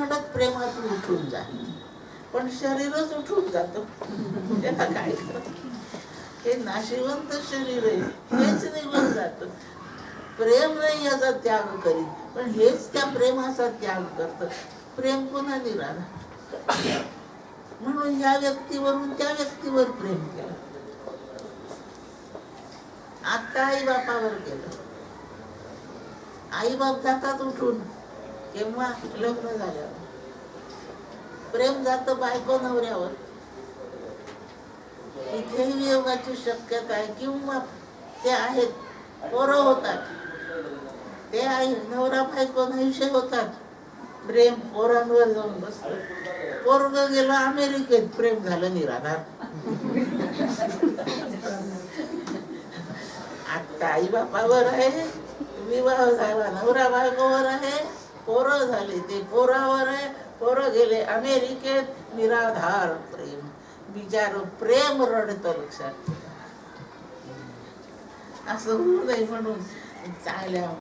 म्हणत प्रेमात उठून जा, पण शरीरच उठून जातं. त्याला काय करत, हे नाशिवंत शरीर आहे, हेच निघून जातं. प्रेम नाही याचा त्याग करीत, पण हेच त्या प्रेमाचा त्याग करतं. प्रेम पुन्हा निराळा. म्हणून या व्यक्तीवरून त्या व्यक्तीवर प्रेम केलं. आता आई बापावर केलं. आई बाप जातात उठून केव्हा, लग्न झाल्यावर. प्रेम जातं बायको नवऱ्यावर. इथेही वियोगाची शक्यता आहे, किंवा ते आहेत, पोरं होतात, ते आई नवरा बायको नाहीशे होतात. प्रेम पोरांवर जाऊन बसलं. पोरग गेलं अमेरिकेत, प्रेम झालं निराधार. आता आई बापावर आहे, विवाह झाला नवरा बायकोवर आहे, पोरं झाले ते पोरावर आहे, पोरं गेले अमेरिकेत, निराधार प्रेम. बिचार प्रेम रडतं. लक्षात असं होऊ नये म्हणून चांगल्या